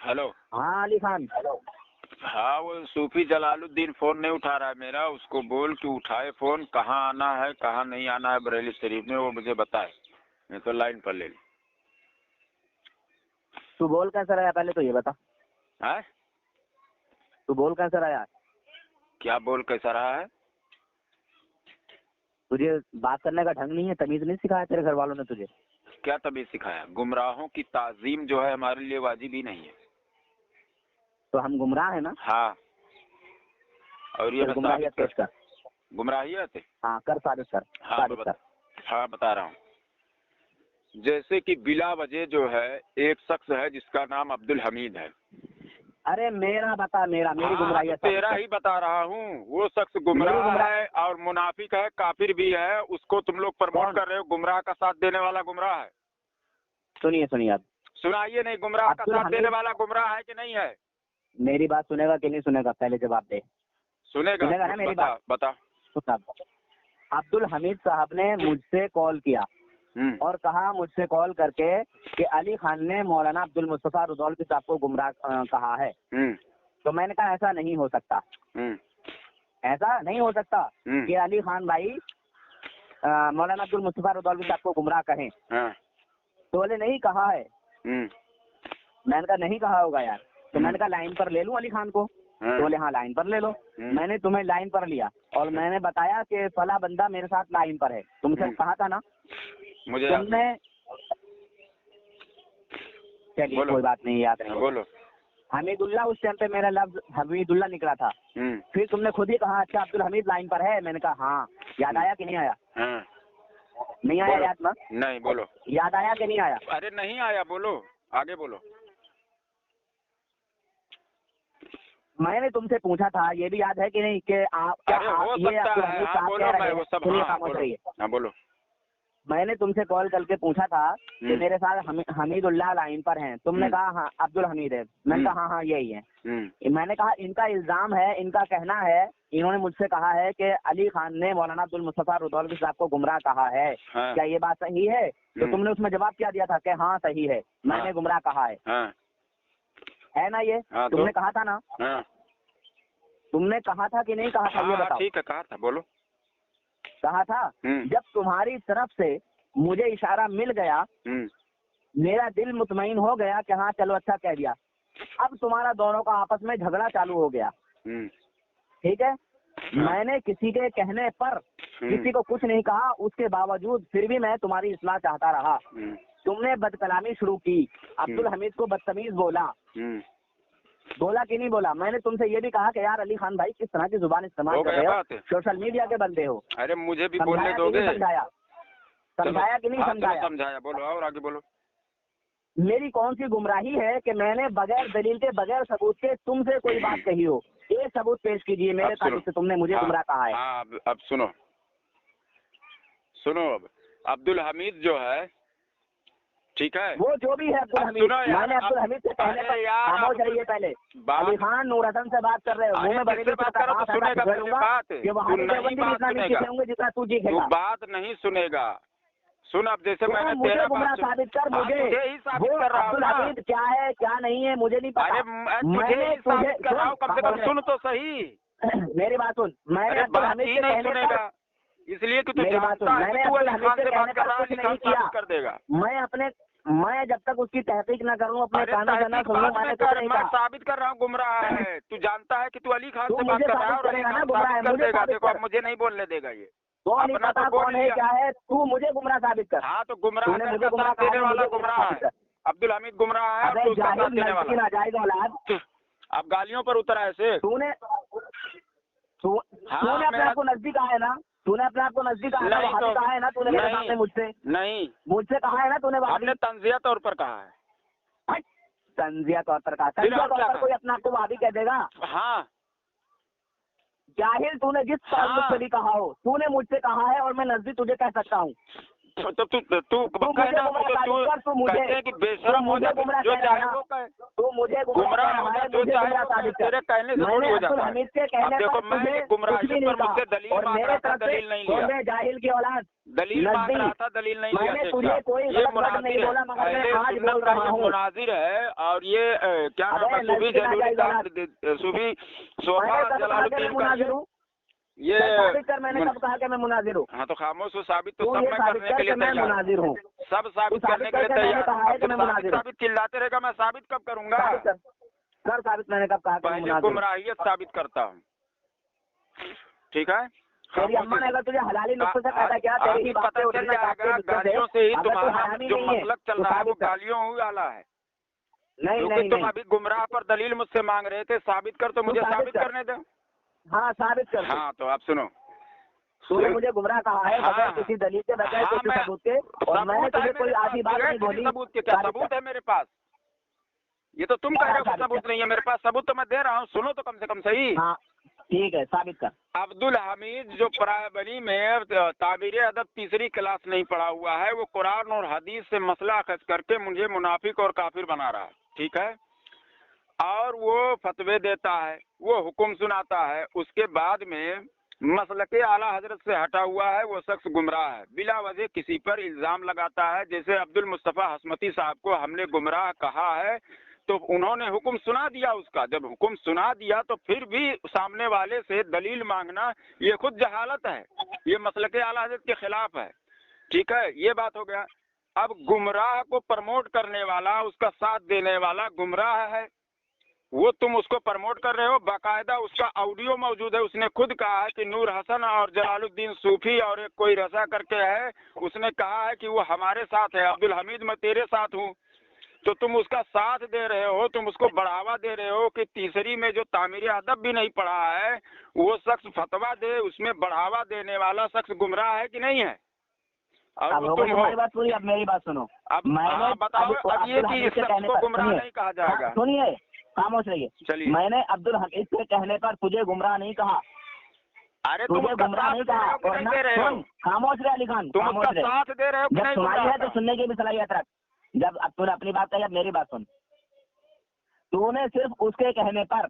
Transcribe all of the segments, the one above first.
Hello. हाँ अली खान। हाँ, वो सूफी जलालुद्दीन फोन नहीं उठा रहा है मेरा, उसको बोल कि उठाए फोन, कहाँ आना है कहाँ नहीं आना है बरेली शरीफ में, वो मुझे बताए, नहीं तो लाइन पर ले। तू बोल कैसा रहा पहले तो ये बता। है? तू बोल कैसा रहा? क्या बोल कैसा रहा है? तुझे बात करने का ढंग नहीं है, तमीज नहीं सिखाया तेरे घर वालों ने तुझे? क्या तभी सिखाया? गुमराहों की ताजीम जो है हमारे लिए वाजिब ही नहीं है। तो हम गुमराह है ना? हाँ, और ये गुमराहियत पेश कर। गुमराहियत? हाँ कर, साबित कर। हाँ साबित कर। हाँ बता रहा हूँ। जैसे कि बिला वजह जो है एक शख्स है जिसका नाम अब्दुल हमीद है। अरे मेरा बता, मेरी गुमराहियत तो तेरा ही बता रहा हूँ। वो शख्स गुमराह है और मुनाफिक है, काफिर भी है, उसको तुम लोग प्रमोट कर रहे हो। गुमराह का साथ देने वाला गुमराह है। सुनिए आप सुनाइए। नहीं, गुमराह का साथ देने वाला गुमराह है कि नहीं है? मेरी बात सुनेगा कि नहीं सुनेगा, पहले जवाब दे। सुनेगा ना मेरी बात? बता। अब्दुल हमीद साहब ने मुझसे कॉल किया और कहा मुझसे कॉल करके कि अली खान ने मौलाना अब्दुल मुस्तफा रुदौलवी साहब को गुमराह कहा है। तो मैंने कहा ऐसा नहीं हो सकता, ऐसा नहीं हो सकता कि अली खान भाई मौलाना अब्दुल मुस्तफा रुदौलवी साहब को गुमराह कहें। तो बोले नहीं कहा है। मैंने कहा नहीं कहा होगा यार। तो मैंने कहा लाइन पर ले लूं अली खान को? तो बोले हाँ लाइन पर ले लो। मैंने तुम्हें लाइन पर लिया और मैंने बताया कि फला बंदा मेरे साथ लाइन पर है। तुमसे कहा था ना मुझे तुमने? चलिए कोई बात नहीं, याद नहीं। बोलो। हमीदुल्लाह, उस टाइम पे मेरा लफ्ज हमीदुल्लाह निकला था। फिर तुमने खुद ही कहा अच्छा अब्दुल हमीद लाइन पर है। मैंने कहा हाँ। याद आया कि नहीं आया? नहीं आया याद ना? नहीं, बोलो। याद आया कि नहीं आया? अरे नहीं आया, बोलो, आगे बोलो। मैंने तुमसे पूछा था, ये भी याद है कि नहीं, कि आप क्या ये अब्दुल हमीद साहब कह रहे हैं? सुनिए, खामोश रहिए। हाँ बोलो। मैंने तुमसे कॉल करके पूछा था कि मेरे साथ हमीदुल्लाह लाइन पर हैं। तुमने कहा हाँ अब्दुल हमीद है। मैंने कहा हाँ यही है। मैंने कहा इनका इल्जाम है, इनका कहना है, इन्होंने मुझसे कहा है कि अली खान ने मौलाना अब्दुल मुस्तफा रुदौलवी साहब को गुमराह कहा है। क्या ये बात सही है? तो तुमने उसमें जवाब क्या दिया था कि हाँ सही है, मैंने गुमराह कहा है ना? ये तुमने कहा था ना? तुमने कहा था कि नहीं कहा था? ये बताओ। ठीक है, कहा था, बोलो। कहा था। जब तुम्हारी तरफ से मुझे इशारा मिल गया, मेरा दिल मुतमईन हो गया कि हाँ चलो अच्छा कह दिया। अब तुम्हारा दोनों का आपस में झगड़ा चालू हो गया। ठीक है। मैंने किसी के कहने पर किसी को कुछ नहीं कहा, उसके बावजूद फिर भी मैं तुम्हारी इस्लाह चाहता रहा। तुमने बदकलामी शुरू की, अब्दुल हमीद को बदतमीज बोला। बोला कि नहीं बोला? मैंने तुमसे ये भी कहा कि यार अली खान भाई किस तरह की जुबान इस्तेमाल कर रहे हो, सोशल मीडिया के बंदे हो। अरे मुझे भी बोलने दोगे? समझाया कि नहीं समझाया? समझाया। बोलो और आगे बोलो। मेरी कौन सी गुमराही है कि मैंने बगैर दलील के, बगैर सबूत के तुमसे कोई बात कही हो? एक सबूत पेश कीजिए मेरे तारीफ से तुमने मुझे गुमराह कहा है। अब सुनो। अब अब्दुल हमीद जो है, ठीक है, वो जो भी है अब्दुल हमीद, मैंने अब्दुल हमीद से कहने पर खामोश रहिए। पहले अली खान नूर हसन से बात कर रहे हो, मुंह में बड़ी बात नहीं सुनेगा। सुन, अब जैसे मैंने मुझे गुमराह साबित कर, मुझे ही साबित कर रहा हूँ। अब्दुल हमीद क्या है क्या नहीं है मुझे नहीं पता। मुझे ही साबित कर रहा हूँ, कम से कम सुन तो सही। मेरी बात सुन। मैंने अब्दुल हमीद से नहीं सुनेगा, इसलिए कि तू जानता है कि तू अली खान से बात कर रहा है, अली खान साबित कर देगा। मैं जब तक उसकी तहकीक न करूं, अपने कानों से न सुनूं, मैंने कुछ नहीं कहा। साबित कर रहा हूँ गुमराह है। तू जानता है कि तू अली खान से बात कर रहा है और अली खान गुमराह साबित कर देगा। देखो अब मुझे नहीं बोलने देगा ये। तो नहीं पता कौन है क्या है, तू मुझे गुमराह साबित कर। हाँ तो गुमराह मुझे गुमराह देने वाला गुमराह है, अब्दुल हमीद गुमराह है। अबे जाहिल नजदीक ना जाएगा औलाद। अब गालियों पर उतर ऐसे। तूने अपने आप को नजदीक आया ना? तूने अपने आप को नजदीक आया ना? कहा है ना तूने मेरे सामने मुझसे? नहीं, मुझसे कहा है ना तूने? आपने तंजिया तौर पर कहा है। तंजिया तौर पर कहा? तंजिया तौर पर कोई अपने आप को वादी कह देगा? हाँ जाहिल, तूने जिस ताल्लुक से भी कहा हो, तूने मुझसे कहा है और मैं नजदीक तुझे कह सकता हूँ। तो तू कहना तू कहते हैं कि बेशरम हो जाए, जो चाहे वो कहे, तू मुझे गुमराह हो जाए, जो चाहे वो कहे, तेरे कहने से थोड़ी हो जाता है। अब देखो मैं गुमराही पर मुझसे दलील मांग रहा था, दलील नहीं लिया, जाहिल की औलाद दलील मांग रहा था, दलील नहीं लिया। ये मुनाजिर है और ये क्या नाम है, सूफी सोफा जलालुद्दीन का ये साबित कर। मैंने कब कहा कि मैं मुनाजिर हूँ? हाँ तो खामोश हो, साबित तो सब मैं करने के लिए मैं मुनाजिर हूँ, सब साबित करने के लिए तैयार। साबित चिल्लाते रहेगा, मैं साबित कब करूंगा? सर साबित मैंने कब कहा? पहले गुमराहियत साबित करता हूँ, ठीक है? तेरी अम्मा ने अगर तुझे हलाली नुस्खे से पैदा किया, तेरी ही पता चल जाएगा। गालियों से ही तुम्हारा जो मसलक चल रहा है वो गालियों वाला है। नहीं, तुम अभी गुमराह पर दलील मुझसे मांग रहे थे, साबित कर, तो मुझे साबित करने दो। हाँ साबित कर। हाँ तो आप सुनो, तूने मुझे गुमराह कहा है बगैर किसी दलील के, बगैर किसी सबूत के, और मैंने तुझे कोई आधी बात नहीं बोली। सबूत के क्या सबूत है मेरे पास? ये तो तुम कह रहे हो सबूत नहीं है मेरे पास, सबूत तो मैं दे रहा हूँ, सुनो तो कम से कम सही। हाँ ठीक है, साबित कर। अब्दुल हमीद जो प्रायबनी में ताबीर अदब तीसरी क्लास नहीं पढ़ा हुआ है, वो कुरान और हदीस से मसला अखज़ करके मुझे मुनाफिक और काफिर बना रहा है, ठीक है? और वो फतवे देता है, वो हुक्म सुनाता है, उसके बाद में मसलके आला हजरत से हटा हुआ है, वो शख्स गुमराह है। बिला वजह किसी पर इल्जाम लगाता है, जैसे अब्दुल मुस्तफ़ा हसमती साहब को हमने गुमराह कहा है, तो उन्होंने हुक्म सुना दिया उसका। जब हुक्म सुना दिया तो फिर भी सामने वाले से दलील मांगना, ये खुद जहालत है, ये मसलके आला हजरत के खिलाफ है, ठीक है? ये बात हो गया। अब गुमराह को प्रमोट करने वाला, उसका साथ देने वाला गुमराह है, वो तुम उसको प्रमोट कर रहे हो। बाकायदा उसका ऑडियो मौजूद है, उसने खुद कहा है कि नूर हसन और जलालुद्दीन सूफी और एक कोई रसा करके है, उसने कहा है कि वो हमारे साथ है, अब्दुल हमीद मैं तेरे साथ हूँ। तो तुम उसका साथ दे रहे हो, तुम उसको बढ़ावा दे रहे हो कि तीसरी में जो तामीर अदब भी नहीं पढ़ा है वो शख्स फतवा दे, उसमें बढ़ावा देने वाला शख्स गुमराह है कि नहीं है? अब तुम तुम्हारी बात पूरी, अब मेरी बात सुनो। अब बताओ, अब ये कि इस शख्स को गुमराह नहीं कहा जाएगा। सुनिए, खामोश रहिए। चलिए, मैंने अब्दुल हमीद के कहने पर तुझे गुमराह नहीं कहा। अरे तुझे गुमराह नहीं कहा, और ना खामोश रहे अली खान, तुम उसका साथ दे रहे हो। जब सुनाई है तो सुनने की भी सलाहियत रख। जब अब तूने अपनी बात कही, अब मेरी बात सुन। तूने सिर्फ उसके कहने पर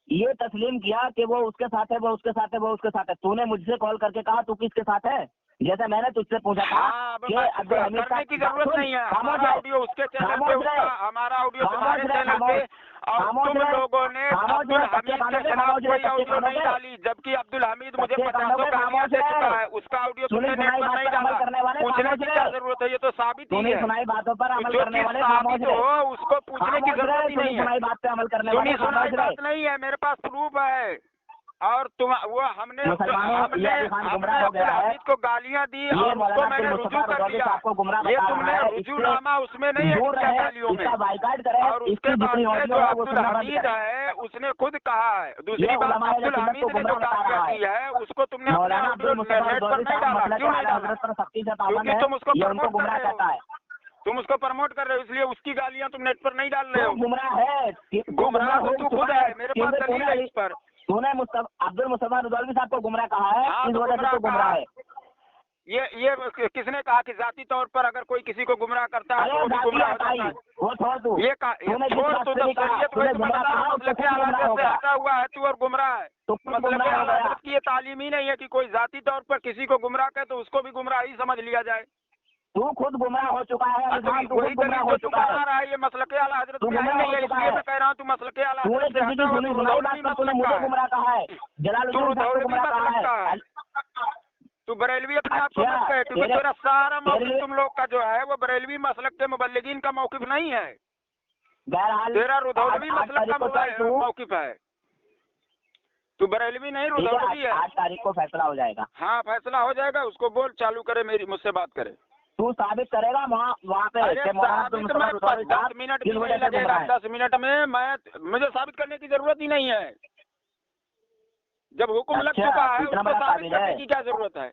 ये तस्लीम किया कि वो उसके साथ है, वो उसके साथ है, वो उसके साथ है। तूने मुझसे कॉल करके कहा तू किसके साथ है, जैसे मैंने तुझसे पूछा था कि अब्दुल हमीद करने की जरूरत नहीं है। हमारा ऑडियो उसके चैनल पे, हमारा ऑडियो तुम्हारे चैनल पे, और तुम लोगों ने अब्दुल हमीद के खिलाफ कोई ऑडियो नहीं डाली, जबकि अब्दुल हमीद मुझे 50 गालियां दे चुका है, उसका ऑडियो तुमने नेट पर नहीं डाला। पूछने की क्या जरूरत है? ये तो साबित ही है। सुनाई बातों पर अमल करने वाले साबित हो उसको पूछने की जरूरत ही नहीं है। सुनाई बात पे अमल करने वाले सुनाई बात नहीं है, मेरे पास प्रूफ है। और तुम वो हमने अब्दुल हमीद को गालियां दी और उसको मैंने रुजू कर दिया। ये तुमने रुजूनामा उसमें नहीं है गालियों में। और उसके बाद में जो अब्दुल हमीद है उसने खुद कहा है। दूसरी बात, अब्दुल हमीद ने जो गालियां दी है उसको तुमने नेट पर नहीं डाला। क्यों नहीं डाला? क्योंकि तुम उसको प्रमोट कर रहे हो, तुम उसको प्रमोट कर रहे हो, इसलिए उसकी गालियां तुम नेट पर नहीं डाल रहे हो। गुमराह है, गुमराह तो तू खुद है, मेरे पास दलील है इस पर। तूने अब्दुल मुस्तफा रुदौलवी साहब को गुमराह कहा है, इस वजह से तो गुमराह है। ये किसने कहा कि जाती तौर पर अगर कोई किसी को गुमराह करता है तो वो भी गुमराह हो जाता है? वो छोड़ तू, ये छोड़ तू, तब शरीयत में मसलके आला हज़रत से हटा हुआ है तू और गुमराह है। मसलके आला हज़रत की ये तालीम ही नहीं है कि कोई जाती तौर पर किसी को गुमराह करे तो उसको भी गुमराह ही समझ लिया जाए। तू खुद गुमराह हो चुका है, वही दलील जो तू बता रहा है, ये मसलके आला हज़रत की नहीं है, इसलिए मैं कह रहा हूँ तू मसलके आला हज़रत से हटा हुआ, तू रुदौलवी गुमराह कहा है, तू बरेलवी अपने आप को मत कहे, क्योंकि तेरा सारा मौक़िफ़ तुम लोग का जो है वो बरेलवी मसलक के मुबल्लिगीन का मौक़िफ़ नहीं है, तेरा रुदौलवी मसलक का मौक़िफ़ है। तू बरेलवी नहीं, रुदौलवी है। 8 तारीख को फैसला हो जाएगा। हाँ फैसला हो जाएगा, उसको बोल चालू करे, मेरी मुझसे बात करे। तू साबित करेगा वहाँ पे? 10 मिनट भी नहीं लगेगा, 10 मिनट में मुझे साबित करने की जरूरत ही नहीं है। जब हुक्म लग चुका है उसको साबित करने की क्या जरूरत है?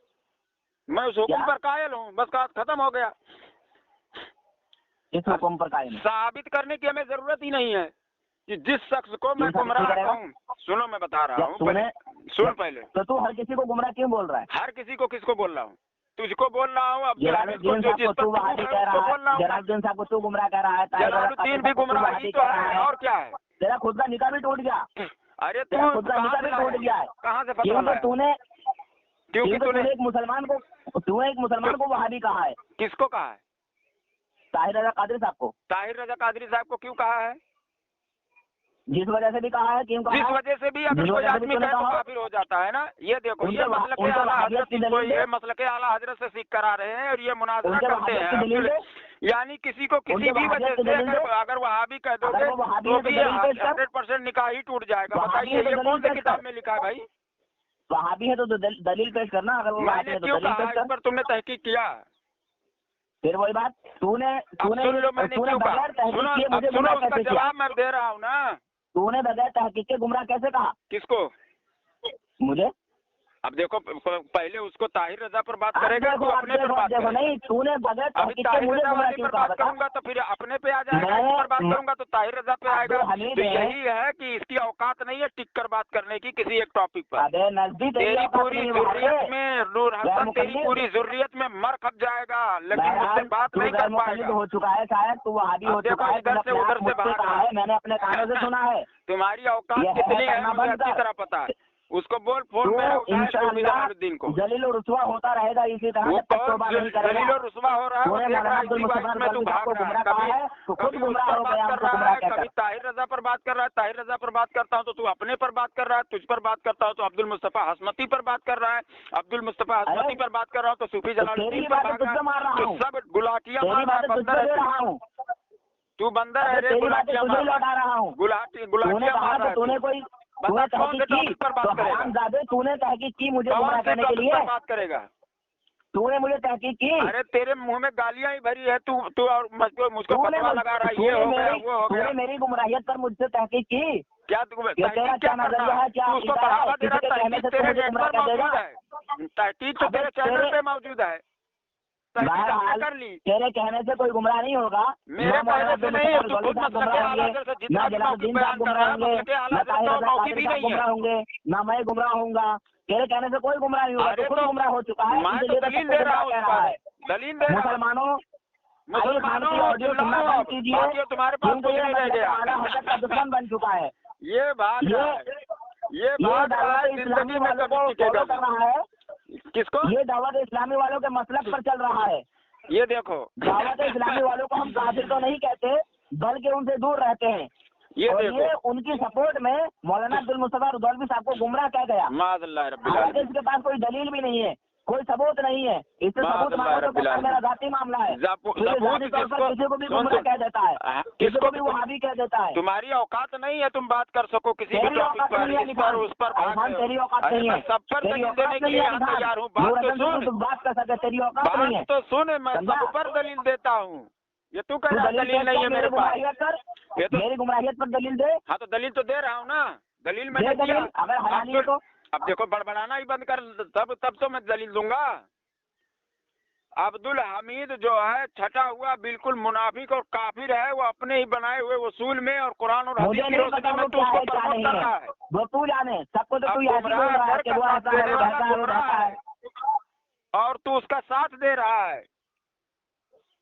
मैं उस हुक्म पर कायल हूँ, बस खत्म हो गया। इस हुक्म पर कायल, साबित करने की हमें जरूरत ही नहीं है कि जिस शख्स को मैं गुमराह कहूँ। सुनो मैं बता रहा हूँ, सुन पहले। तो तू हर किसी को गुमराह क्यों बोल रहा है? हर किसी को किसको बोल रहा हूँ? तुझको बोल रहा हूँ अब्दुल हमीद को, जलालुद्दीन साहब को तू वहाबी कह रहा है, जलालुद्दीन साहब को तू गुमराह कह रहा है, जलालुद्दीन भी गुमराह ही तो है, और क्या है? तेरा खुद का निकाह भी टूट गया। अरे तेरा खुद का निकाह भी टूट गया है। कहाँ से पता क्योंकि तूने एक मुसलमान को वहाबी कहा है। किसको कहा है? ताहिर रजा कादरी साहब को। ताहिर रजा कादरी साहब को क्यों कहा है? जिस वजह से भी कहा है, क्यों कहा है? जिस वजह से भी अगर कोई आदमी कहे तो काफिर हो जाता है ना। ये देखो, ये मसलके आला हजरत, ये मसलके आला हजरत से सीख करा रहे हैं और ये मुनाजरा करते हैं। यानी किसी को किसी भी वजह से अगर वहाबी कह दोगे तो भी 100% निकाह ही टूट जाएगा। बताइए ये कौन सी किताब में लिखा है भाई? वहाबी है तो दलील पेश करना। अगर वो मैंने क्यों कहा, इस पर तुमने तहकीक किया? फिर वही बात, तूने बगैर तहकीक किए मुझे गुमराह कैसे किया? जवाब मैं दे रहा हूँ ना। तूने बगैर तहकीक के गुमराह कैसे कहा? किसको? मुझे। अब देखो, पहले उसको ताहिर रजा पर बात करेगा तो अपने पर बात करेगा। नहीं, तूने बगैर अभी ताहिर रजा वाली पर बात करूंगा तो फिर अपने पे आ जाएगा, इस पर बात करूंगा तो ताहिर रजा पे आएगा। तो यही है कि इसकी औकात नहीं है टिक कर बात करने की किसी एक टॉपिक पर। तेरी पूरी जुर्रियत में नूर हसन, तेरी पूरी जुर्रियत में मर खप जाएगा, लेकिन मुझसे बात नहीं कर पाएगा। हो चुका है शायद, तू वहाबी हो चुका है, इधर से उधर से बाहर है, मैंने अपने कानों से सुना है। तुम्हारी औकात कितनी है मुझे अच्छी तरह पता है। उसको बोल फोन में जलालुद्दीन को। जलील और रुसवा होता रहेगा इसी तरह। जलील और रुसवा हो रहा है, कभी ताहिर रजा पर बात कर रहा है, ताहिर रजा पर बात करता हूँ तो तू अपने पर बात कर रहा है, तुझ पर बात करता हूँ तो अब्दुल मुस्तफा हसमती पर बात कर रहा है, अब्दुल मुस्तफा हसमती पर बात कर रहा हूँ तो सूफी जलालुद्दीन पर मार रहा हूँ। सब गुलाटियाँ मार रहा हूँ। तू बंदर है रे, गुलाटियाँ लौटा रहा हूँ। गुलाटियाँ मार रहा है। तूने कोई तूने तहकीक की मुझे गुमराह करने के लिए बात करेगा? तूने मुझे तहकीक की? अरे तेरे मुंह में गालियां ही भरी है, तू और मुझको फतवा लगा रहा है, ये हो गया वो हो गया। तूने मेरी गुमराहियत पर मुझसे तहकीक की? क्या तेरा क्या नजरिया है? क्या उसको बढ़ावा दे रहा है? तहकीक तेरे नेट पर मौजूद है, तहकीक तो तेरे चैनल पे मौजूद है, कर ली। तेरे कहने से कोई गुमराह नहीं होगा। मेरे कहने से नहीं, तू खुद मसलके आला हज़रत से जितना भी बयान कर रहा है, मसलके आला हज़रत तो मौकी भी नहीं है। ना मैं गुमराह होऊंगा, तेरे कहने से कोई गुमराह नहीं होगा। खुद गुमराह हो चुका है। मैं तो दलील दे रहा हूँ, दलील दे रहा हूँ। मुसलमानों ऑडियो सुनना बंद कीजिए, तुम्हारे पास कुछ नहीं रह गया। का दुश्मन बन चुका है। ये बात जिंदगी में कभी टिकेगा रहा है। किसको? ये दावत इस्लामी वालों के मसलक पर चल रहा है। ये देखो, दावत इस्लामी वालों को हम काफिर तो नहीं कहते, बल्कि उनसे दूर रहते हैं। ये उनकी सपोर्ट में मौलाना अब्दुल मुस्तफा रुदौलवी साहब को गुमराह कह गया। हालांकि इसके पास कोई दलील भी नहीं है, कोई सबूत नहीं है। इससे सबूत मांगो तो मेरा जाती मामला है। किसी को भी गुमराह कह देता है, किसी को भी वहाबी कह देता है। तुम्हारी औकात नहीं है तुम बात कर सको किसी भी टॉपिक पर, उस पर तेरी औकात नहीं है, सब पर दलील देने के लिए तैयार हूँ। बात कर सकते, तेरी औकात नहीं है। तो सुन, मैं सब पर दलील देता हूँ। ये तू कह रहा दलील नहीं है मेरे पास। ये तो मेरी गुमराहियत पर दलील दे। हाँ तो दलील तो दे रहा हूँ ना, दलील मैंने दिया। अगर हरानी है तो अब देखो, बड़बड़ाना ही बंद कर, तब तो मैं दलील दूंगा। अब्दुल हमीद जो है छटा हुआ बिल्कुल मुनाफिक और काफिर है। वो अपने ही बनाए हुए वसूल में और कुरान और हदीस की रोशनी में तो उसको प्रमोट कर रहा है। वो तू जाने, सबको तो तू और तू उसका साथ दे रहा है।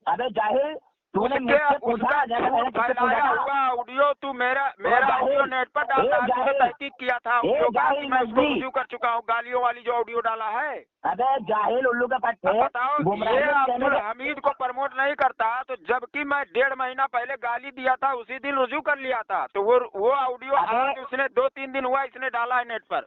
अबे जाहिल, तूने मुझसे पूछा, फैलाया हुआ ऑडियो तू मेरा ऑडियो नेट पर डालता है, तूने तहकीक किया था, मैं उसको रिव्यू कर चुका हूँ, गालियों वाली जो ऑडियो डाला है। अबे जाहिल उल्लू का पट्टे। बताओ, ये अब्दुल हमीद को प्रमोट नहीं करता तो जबकि मैं 1.5 महीना पहले गाली दिया था, उसी दिन रिव्यू कर लिया था। तो वो ऑडियो आज उसने 2-3 दिन हुआ इसने डाला है नेट पर।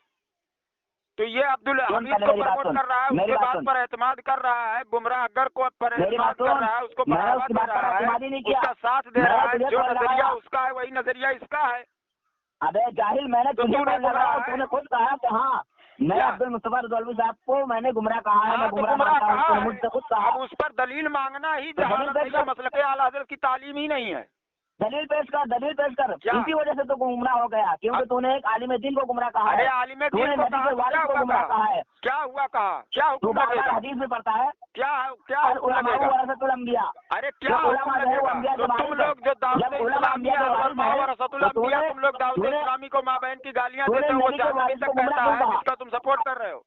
तो ये अब्दुल हमीद को प्रमोट कर रहा है, उसके बात पर एतमाद कर रहा है, गुमराह अगर को पर एतमाद कर रहा है, उसको बढ़ावा दे रहा है, उसका साथ दे रहा है। जो नजरिया उसका है वही नजरिया इसका है। अबे जाहिल, मैंने तूने खुद कहा कि हाँ, मैं अब्दुल मुस्तफा रुदौलवी साहब को मैंने गुमराह कहा है, मैं गुमराह कहा, मुझसे खुद कहा। अब उस पर दलील मांगना ही मसलके आला हज़रत की तालीम ही नहीं है। दलील पेश कर, दलील पेश कर। इसी वजह से तो गुमराह हो गया, क्योंकि तूने एक आलिम दीन को गुमराह कहा है। आलिम दीन को गुमराह कहा है। क्या हुआ? कहा क्या हुक्म लगेगा? हदीस में पढ़ता है क्या हुक्म लगेगा? अरे क्या हुक्म लगेगा? तुम लोग जो दावत इस्लामी तुम लोग दावत इस्लामी को माँ बहन की गालियाँ देते हो, वो जहन्नमी तक कहता है, जिसका तुम सपोर्ट कर रहे हो।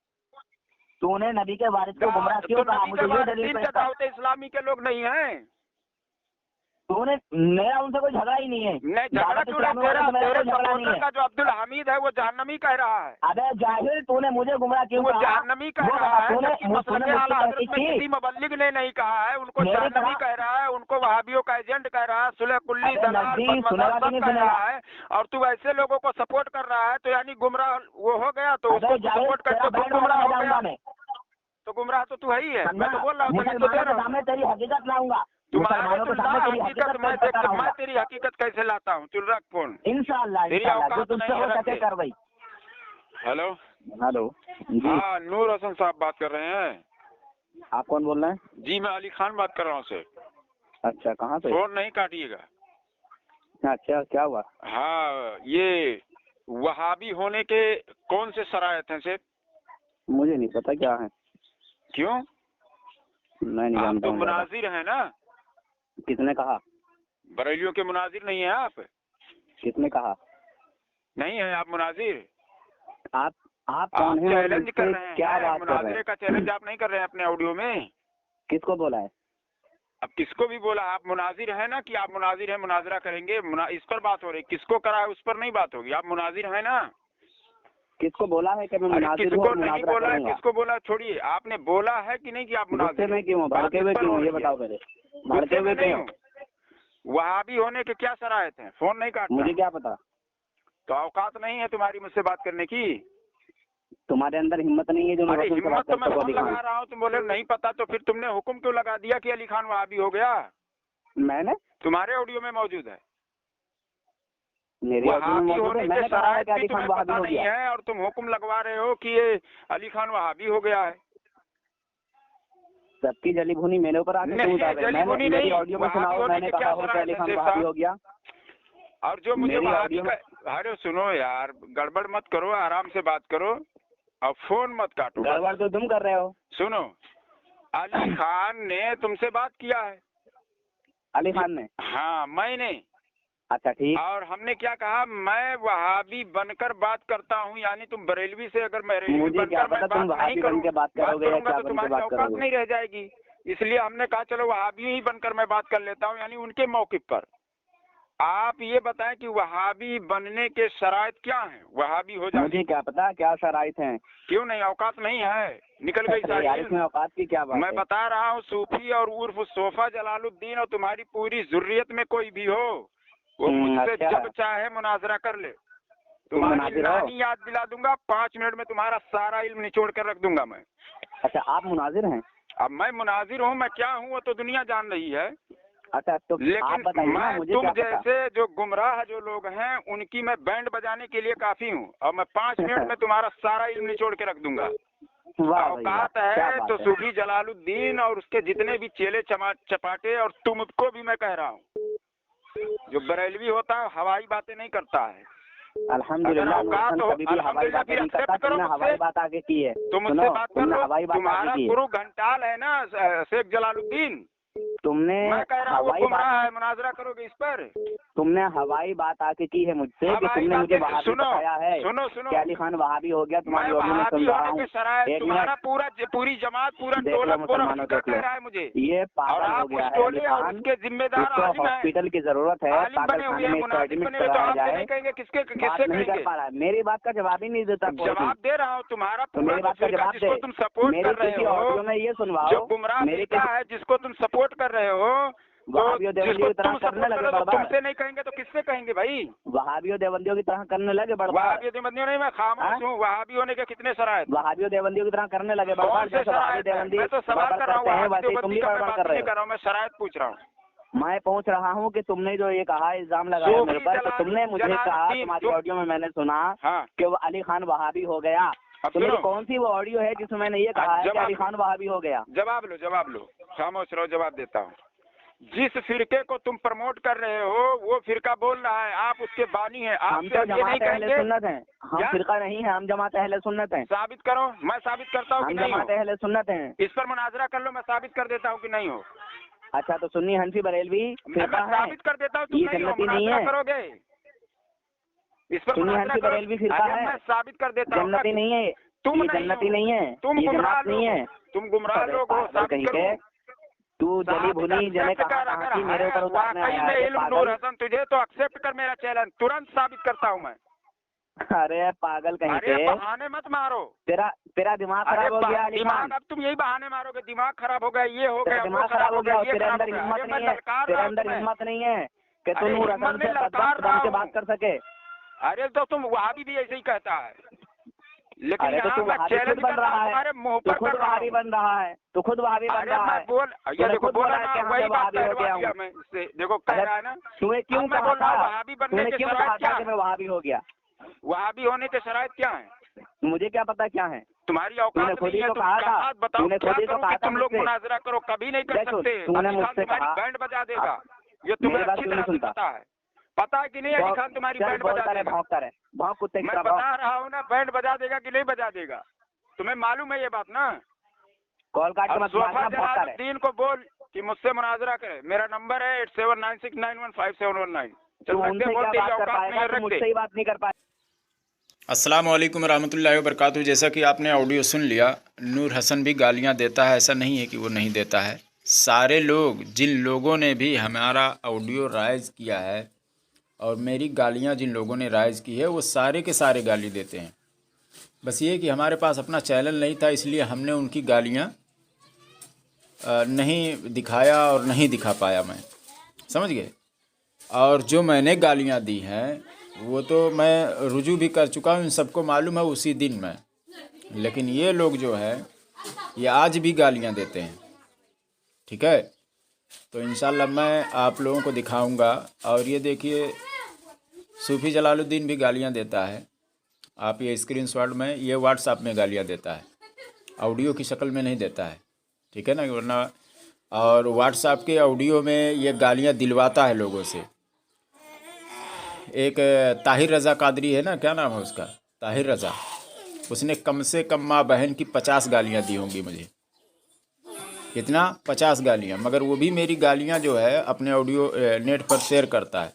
तूने नबी के वारिस को गुमराह क्यों कहा? मुझे ये दलील पेश कर। दावत इस्लामी के लोग नहीं हैं। तूने, मेरा उनसे कोई झगड़ा ही नहीं है। नहीं झगड़ा क्यों? तेरे सपोर्टर का जो अब्दुल हमीद है वो जहन्नमी कह रहा है। अबे जाहिल, तूने मुझे गुमराह क्यों कहा? वो जहन्नमी कह रहा है। किसी मुबल्लिग ने नहीं कहा है, उनको जहन्नमी कह रहा है, उनको वहाबियों का एजेंट कह रहा है, सुलह कुल्ली दलाल कह रहा है, और तू ऐसे लोगों को सपोर्ट कर रहा है तो यानी गुमराह वो हो गया, तो उसको सपोर्ट करके गुमराह हो गया। तो गुमराह तो तू है ही है। मैं तो बोल रहा हूँ सामने तेरी हकीकत लाऊंगा। मुसलमानों के सामने तेरी हकीकत मैं तेरी हकीकत कैसे लाता हूँ? चल रख फोन। इंशाअल्लाह जो तुमसे हो सके कर भाई। हेलो हेलो, हाँ नूर हसन साहब बात कर रहे हैं। आप कौन बोल रहे हैं? जी मैं अली खान बात कर रहा हूँ सर। अच्छा, कहाँ से? फोन नहीं काटिएगा। अच्छा, क्या हुआ? हाँ, ये वहाबी होने के कौन से शरायत हैं सर? मुझे नहीं पता क्या है। क्यों? मैं नहीं जानता। आप तो मुनाजिर हैं ना? किसने कहा? बरेलियों के मुनाजिर नहीं है आप? किसने कहा? नहीं है आप मुनाजिर? आप कौन हैं? चैलेंज कर रहे हैं, क्या बात कर रहे हैं? मुनाजिरे का चैलेंज आप नहीं कर रहे हैं अपने ऑडियो में? किसको बोला है? अब किसको भी बोला? आप मुनाजिर है ना, कि आप मुनाजिर हैं, मुनाजरा करेंगे, इस पर बात हो रही। किसको करा है उस पर नहीं बात होगी। आप मुनाजिर है ना? किसको बोला है कि मैं मुनाजिर हूं? किसको नहीं बोला है? किसको बोला? छोड़िए, आपने बोला है कि नहीं कि आप मुनाजिर? मैं क्यों भड़के हुए क्यों? ये बताओ पहले। भड़के हुए क्यों? वहाबी होने के क्या शरायत हैं? फोन नहीं काटना। मुझे क्या पता? तो औकात नहीं है तुम्हारी मुझसे बात करने की? तुम्हारे अंदर हिम्मत नहीं है जो मैं हिम्मत तो मैं फोन लगा रहा हूँ, तुम बोले नहीं पता, तो फिर तुमने हुक्म क्यों लगा दिया कि अली खान वहाबी हो गया? मैंने? तुम्हारे ऑडियो में मौजूद है। मेरी वहाबी होने के शरायत भी तुम्हें पता नहीं है और तुम हुक्म लगवा रहे हो कि ये अली खान वहाबी हो गया है। सबकी जली भुनी मेरे ऊपर आके क्यों उतार रहे हो? मेरी ऑडियो में सुनाओ, मैंने कहा हो कि अली खान वहाबी हो गया। और जो मुझे वहाबी का, अरे सुनो यार, गड़बड़ मत करो, आराम से बात करो और फोन मत काटो। गड़बड़ तो तुम कर रहे हो। सुनो, अली खान ने तुमसे बात किया है। अली खान ने? हाँ मैंने। अच्छा ठीक। और हमने क्या कहा? मैं वहाबी बनकर बात करता हूँ, यानी तुम बरेलवी से अगर मैं मुझे क्या पता तुम वहाबी बनकर बात करोगे या क्या बनकर बात करोगे? नहीं रह जाएगी, इसलिए हमने कहा चलो वहाबी ही बनकर मैं बात कर लेता हूँ, यानी उनके मौके पर। आप ये बताएं कि वहाबी बनने के शराइत क्या हैं? वहाबी हो जाए। मुझे क्या पता क्या शराइत हैं? क्यों नहीं? औकात नहीं है, निकल गई यार इसमें औकात की क्या बात? मैं बता रहा हूँ, सूफी और उर्फ सोफा जलालुद्दीन और तुम्हारी पूरी जुर्रियत में कोई भी हो, वो मुझसे जब चाहे मुनाजरा कर ले। तुम्हारी नानी याद दिला दूंगा, 5 मिनट में तुम्हारा सारा इल्म निचोड़ कर रख दूंगा मैं। अच्छा, आप मुनाजिर हैं? अब मैं मुनाजिर हूँ, मैं क्या हूँ वो तो दुनिया जान रही है। अच्छा, तो लेकिन मैं तुम जैसे जो गुमराह जो लोग हैं उनकी मैं बैंड बजाने के लिए काफी हूँ, और मैं 5 मिनट में तुम्हारा सारा इल्म निचोड़ के रख दूंगा। औकात है तो सूफी जलालुद्दीन और उसके जितने भी चेले चपाटे, और तुमको भी मैं कह रहा हूँ, जो बरेलवी होता है हवाई बातें नहीं करता है। अल्हम्दुलिल्लाह हवाई बात आगे की है। तुम मुझसे बात कर लो। तुम्हारा गुरु घंटाल है ना शेख जलालुद्दीन, तुमने मैं कह रहा हूँ गुमराह है, मुनाजरा करोगे इस पर? तुमने हवाई बात आके की है मुझसे कि तुमने मुझे वहाबी बताया है। सुनो कि अली खान वहाबी हो गया। तुम्हारी ऑडियो में सुन रहा हूँ। तुम्हारा पूरी जमात पूरा टोला कह रहा है मुझे ये पागल हो गया है। उसके जिम्मेदार हॉस्पिटल की जरूरत है, पाकिस्तान में इसको एडमिट कराया जाए। किससे नहीं कर पा रहा है, मेरी बात का जवाब ही नहीं देता। जवाब दे रहा हूँ, तुम्हारा मेरी बात का जवाब दे। तुम सपोर्ट कर रहे हो, ऑडियो में ये सुनवाओ। मेरे क्या है जिसको तुम सपोर्ट कर रहे हो, वहाबियों देवंदियों की तरह करने लगे बर्बाद। तुमसे नहीं कहेंगे तो किससे कहेंगे भाई? वहाबियों देवंदियों की तरह करने लगे बर्बाद। वहाबियों देवंदियों नहीं, मैं खामोश हूँ। वहाबी होने के कितने शरायत? वहाबियों देवंदियों की तरह करने लगे बर्बाद। मैं तो सवाल कर रहा हूँ, वैसे तुम भी गड़बड़ कर रहे हो। मैं शरायत पूछ रहा हूँ। मैं पूछ रहा हूँ कि तुमने जो ये कहा इल्जाम लगाया मेरे पर, तो तुमने मुझे कहा, तुम्हारी ऑडियो में मैंने सुना कि वो अली खान वहाबी हो गया। तो मेरी कौन सी वो ऑडियो है जिसमें मैंने ये कहा है कि अली खान वहाबी हो गया? जवाब लो, खामोश रहो, जवाब देता हूँ। जिस फिरके को तुम प्रमोट कर रहे हो वो फिरका बोल रहा है, आप उसके बानी हैं। हम तो जमात अहले सुन्नत हैं। हम फिरका नहीं है, हम जमात अहले सुन्नत हैं। साबित करो। मैं साबित करता हूँ कि नहीं हो। जमात अहले सुन्नत हैं। इस पर मुनाजरा कर लो, मैं साबित कर देता हूँ कि नहीं हो। अच्छा, तो सुन्नी हनफी बरेलवी फिरका है, साबित कर देता हूँ। ये जन्नती नहीं है। करोगे इस पर सुन्नी हनफी बरेलवी फिरका है, मैं साबित कर देता हूँ। जन्नती नहीं है। तुम ये जन्नती नहीं है, तुम ये जमात नहीं है, तुम गुमराह लोग हो। कहीं के तू जली भुनी जने कहा कि मेरे ऊपर उतारने आया है नूर हसन तुझे तो एक्सेप्ट कर मेरा चैलेंज, तुरंत साबित करता हूँ मैं। अरे पागल कहीं अरे के, बहाने मत मारो। तेरा दिमाग खराब हो गया अली खान। अब तुम यही बहाने मारोगे, दिमाग खराब हो गया, ये हो गया, दिमाग खराब हो गया। तेरे अंदर हिम्मत नहीं है, तेरे अंदर हिम्मत नहीं है कि तू नूर हसन से बन के बात कर सके। अरे तो तुम वहां भी ऐसे ही कहता है, लेकिन अरे तो तू वहाबी खुद बन रहा है, तू खुद वहाबी बन रहा है, तू खुद वहाबी बन रहा है। बोल ये देखो, बोला है वही बात हो गया हूँ मैं इससे, देखो कह रहा है ना। तूने क्यों कहा था, वहाबी बनने के शराइत क्या है? मैं वहाबी हो गया। वहाबी होने के शराइत क्या है? मुझे क्या पता क्या है? तुम्हारी औकात खुद ही तो कहा था, तूने खुद ही तो कहा तुम लोग मुनाजरा करो, कभी नहीं कर सकते। तूने मुझसे कहा बैंड बजा देगा, ये तुम्हें अच्छी तरह से पता है। पता है कि नहीं अली खान तुम्हारी बैंड बजा देगा? भौंक कुत्ते की मैं बता रहा हूँ ना, बैंड बजा देगा कि नहीं बजा देगा, तुम्हें मालूम है ये बात ना? कॉल काट के मत मारना, जलालुद्दीन को बोल कि मुझसे मुनाजरा करे। मेरा नंबर है 8796915719। चल मुझसे ही बात नहीं कर पाए। अस्सलाम वालेकुम रहमतुल्लाहि व बरकातुहू। जैसा कि आपने ऑडियो सुन लिया, नूर हसन भी गालियां देता है, ऐसा नहीं है कि वो नहीं देता है। सारे लोग, जिन लोगों ने भी हमारा ऑडियो राइज किया है और मेरी गालियां जिन लोगों ने राइज की है, वो सारे के सारे गाली देते हैं। बस ये कि हमारे पास अपना चैनल नहीं था, इसलिए हमने उनकी गालियां नहीं दिखाया और नहीं दिखा पाया, मैं समझ गए। और जो मैंने गालियां दी हैं वो तो मैं रुजू भी कर चुका हूँ, इन सबको मालूम है उसी दिन में। लेकिन ये लोग जो है ये आज भी गालियां देते हैं, ठीक है। तो इंशाल्लाह मैं आप लोगों को दिखाऊंगा। और ये देखिए, सूफ़ी जलालुद्दीन भी गालियां देता है। आप ये स्क्रीनशॉट में, ये व्हाट्सएप में गालियां देता है, ऑडियो की शक्ल में नहीं देता है, ठीक है ना, वरना। और व्हाट्सएप के ऑडियो में ये गालियां दिलवाता है लोगों से। एक ताहिर रज़ा कादरी है ना, क्या नाम है उसका, ताहिर रज़ा, उसने कम से कम माँ बहन की 50 गालियाँ दी होंगी मुझे। कितना? 50 गालियाँ। मगर वो भी मेरी गालियाँ जो है अपने ऑडियो नेट पर शेयर करता है।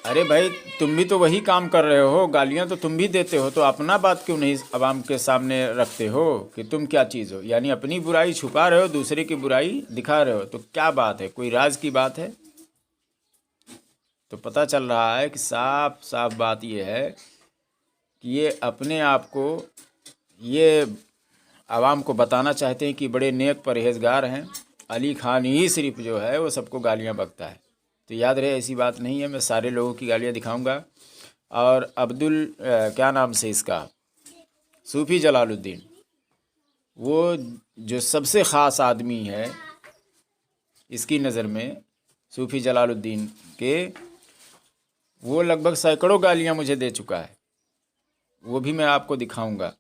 अरे भाई, तुम भी तो वही काम कर रहे हो, गालियाँ तो तुम भी देते हो, तो अपना बात क्यों नहीं आवाम के सामने रखते हो कि तुम क्या चीज़ हो? यानी अपनी बुराई छुपा रहे हो, दूसरे की बुराई दिखा रहे हो, तो क्या बात है? कोई राज की बात है? तो पता चल रहा है कि साफ साफ बात ये है कि ये अपने आप को, ये आवाम को बताना चाहते हैं कि बड़े नेक परहेजगार हैं। अली खान ही सिर्फ जो है वो सबको गालियां बकता है। तो याद रहे, ऐसी बात नहीं है, मैं सारे लोगों की गालियां दिखाऊंगा। और अब्दुल क्या नाम से इसका, सूफ़ी जलालुद्दीन, वो जो सबसे ख़ास आदमी है इसकी नज़र में, सूफ़ी जलालुद्दीन के, वो लगभग सैकड़ों गालियां मुझे दे चुका है। वो भी मैं आपको दिखाऊंगा।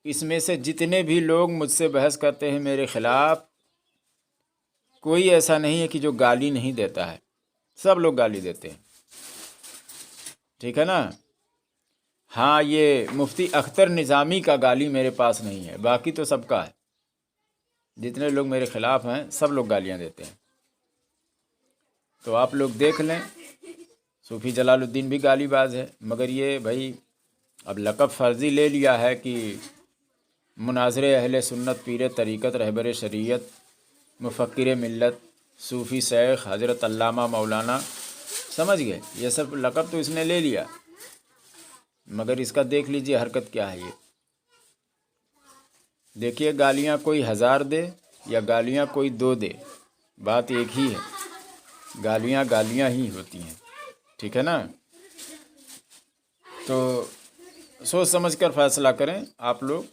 इसमें से जितने भी लोग मुझसे बहस करते हैं मेरे ख़िलाफ़, कोई ऐसा नहीं है कि जो गाली नहीं देता है, सब लोग गाली देते हैं, ठीक है ना। हाँ, ये मुफ्ती अख्तर निज़ामी का गाली मेरे पास नहीं है, बाकी तो सबका है। जितने लोग मेरे ख़िलाफ़ हैं सब लोग गालियाँ देते हैं। तो आप लोग देख लें, सूफ़ी जलालुद्दीन भी गालीबाज है। मगर ये भाई अब लक़ब फ़र्ज़ी ले लिया है कि मुनाज़िर अहले सुन्नत, पीर तरीक़त, रहबर शरीयत, मुफ़क्किर मिल्लत, सूफ़ी शेख, हज़रत अल्लामा मौलाना, समझ गए। ये सब लक़ब तो इसने ले लिया, मगर इसका देख लीजिए हरकत क्या है। ये देखिए, गालियाँ कोई 1000 दे या गालियाँ कोई 2 दे, बात एक ही है, गालियाँ गालियाँ ही होती हैं, ठीक है ना। तो सोच समझ कर फैसला करें आप लोग।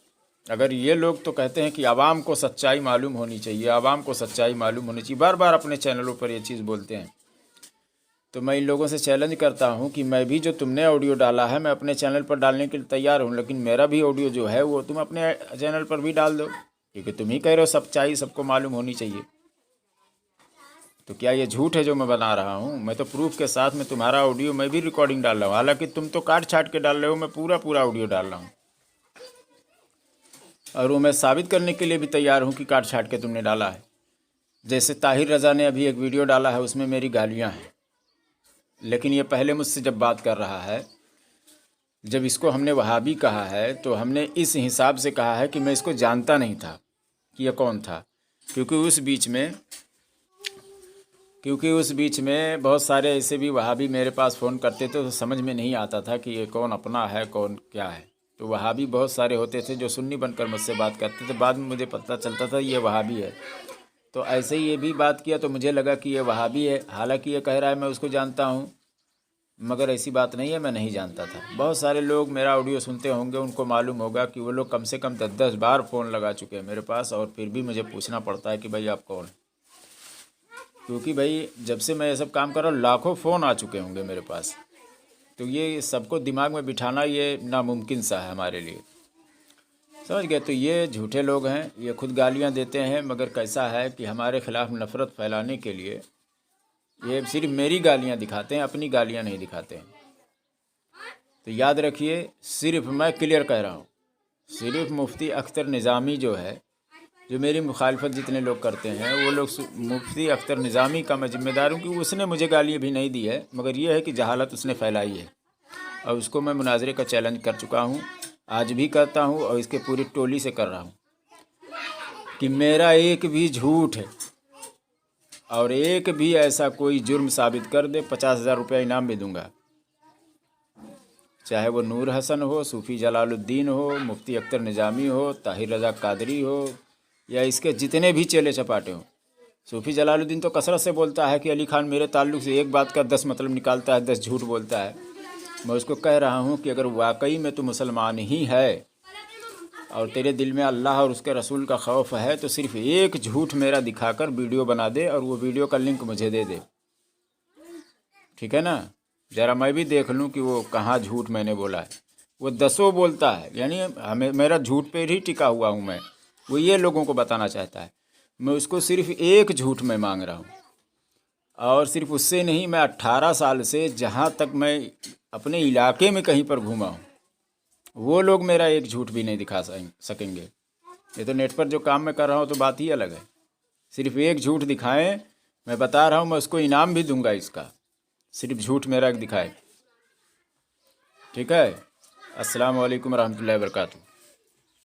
अगर ये लोग तो कहते हैं कि आवाम को सच्चाई मालूम होनी चाहिए, आवाम को सच्चाई मालूम होनी चाहिए, बार बार अपने चैनलों पर ये चीज़ बोलते हैं, तो मैं इन लोगों से चैलेंज करता हूं कि मैं भी जो तुमने ऑडियो डाला है मैं अपने चैनल पर डालने के लिए तैयार हूं, लेकिन मेरा भी ऑडियो जो है वो तुम अपने चैनल पर भी डाल दो, क्योंकि तुम ही कह रहे हो सच्चाई सबको मालूम होनी चाहिए। तो क्या ये झूठ है जो मैं बना रहा हूँ? मैं तो प्रूफ के साथ में तुम्हारा ऑडियो मैं भी रिकॉर्डिंग डाल रहा हूँ। हालांकि तुम तो काट छाट के डाल रहे हो, मैं पूरा पूरा ऑडियो डाल रहा हूँ, और वो मैं साबित करने के लिए भी तैयार हूँ कि काट छाट के तुमने डाला है। जैसे ताहिर रज़ा ने अभी एक वीडियो डाला है, उसमें मेरी गालियाँ हैं, लेकिन ये पहले मुझसे जब बात कर रहा है जब इसको हमने वहाबी कहा है तो हमने इस हिसाब से कहा है कि मैं इसको जानता नहीं था कि यह कौन था, क्योंकि उस बीच में बहुत सारे ऐसे भी वहाबी मेरे पास फ़ोन करते थे तो समझ में नहीं आता था कि ये कौन अपना है कौन क्या है। तो वहाबी बहुत सारे होते थे जो सुन्नी बनकर मुझसे बात करते थे, बाद में मुझे पता चलता था ये वहाबी है। तो ऐसे ही ये भी बात किया तो मुझे लगा कि ये वहाबी है, हालांकि ये कह रहा है मैं उसको जानता हूँ, मगर ऐसी बात नहीं है, मैं नहीं जानता था। बहुत सारे लोग मेरा ऑडियो सुनते होंगे, उनको मालूम होगा कि वो लोग कम से कम 10-10 बार फ़ोन लगा चुके हैं मेरे पास, और फिर भी मुझे पूछना पड़ता है कि भाई आप कौन। क्योंकि भाई जब से मैं ये सब काम कर रहा हूँ लाखों फ़ोन आ चुके होंगे मेरे पास, तो ये सबको दिमाग में बिठाना ये नामुमकिन सा है हमारे लिए, समझ गए। तो ये झूठे लोग हैं, ये खुद गालियाँ देते हैं, मगर कैसा है कि हमारे ख़िलाफ़ नफ़रत फैलाने के लिए ये सिर्फ मेरी गालियाँ दिखाते हैं, अपनी गालियाँ नहीं दिखाते हैं। तो याद रखिए, सिर्फ मैं क्लियर कह रहा हूँ, सिर्फ मुफ्ती अख्तर निज़ामी जो है, जो मेरी मुखालफत जितने लोग करते हैं वो लोग, मुफ्ती अख्तर निज़ामी का मैं ज़िम्मेदार हूँ कि उसने मुझे गालियाँ भी नहीं दी है, मगर ये है कि जहालत उसने फैलाई है और उसको मैं मुनाजरे का चैलेंज कर चुका हूँ, आज भी करता हूँ और इसके पूरी टोली से कर रहा हूँ कि मेरा एक भी झूठ है और एक भी ऐसा कोई जुर्म साबित कर दे 50,000 रुपया इनाम भी दूंगा, चाहे वो नूर हसन हो, सूफ़ी जलालुद्दीन हो, मुफ्ती अख्तर निज़ामी हो, ताहिर रज़ा कादरी हो, या इसके जितने भी चेले चपाटे हों। सूफ़ी जलालुद्दीन तो कसरत से बोलता है कि अली खान मेरे ताल्लुक़ से एक बात का 10 मतलब निकालता है, 10 झूठ बोलता है। मैं उसको कह रहा हूँ कि अगर वाकई में तू मुसलमान ही है और तेरे दिल में अल्लाह और उसके रसूल का खौफ है तो सिर्फ एक झूठ मेरा दिखाकर वीडियो बना दे और वो वीडियो का लिंक मुझे दे दे, ठीक है ना। ज़रा मैं भी देख लूँ कि वो कहाँ झूठ मैंने बोला है। वो 10 बोलता है, यानी हमें मेरा झूठ पे ही टिका हुआ हूँ मैं, वो ये लोगों को बताना चाहता है। मैं उसको सिर्फ एक झूठ में मांग रहा हूँ, और सिर्फ उससे नहीं, मैं 18 साल से जहाँ तक मैं अपने इलाके में कहीं पर घूमा हूँ वो लोग मेरा एक झूठ भी नहीं दिखा सकेंगे। ये तो नेट पर जो काम मैं कर रहा हूँ तो बात ही अलग है। सिर्फ एक झूठ दिखाएं, मैं बता रहा हूँ, मैं उसको इनाम भी दूंगा इसका, सिर्फ झूठ मेरा एक दिखाए, ठीक है। अस्सलाम वालेकुम रहमतुल्लाहि व बरकातुहू।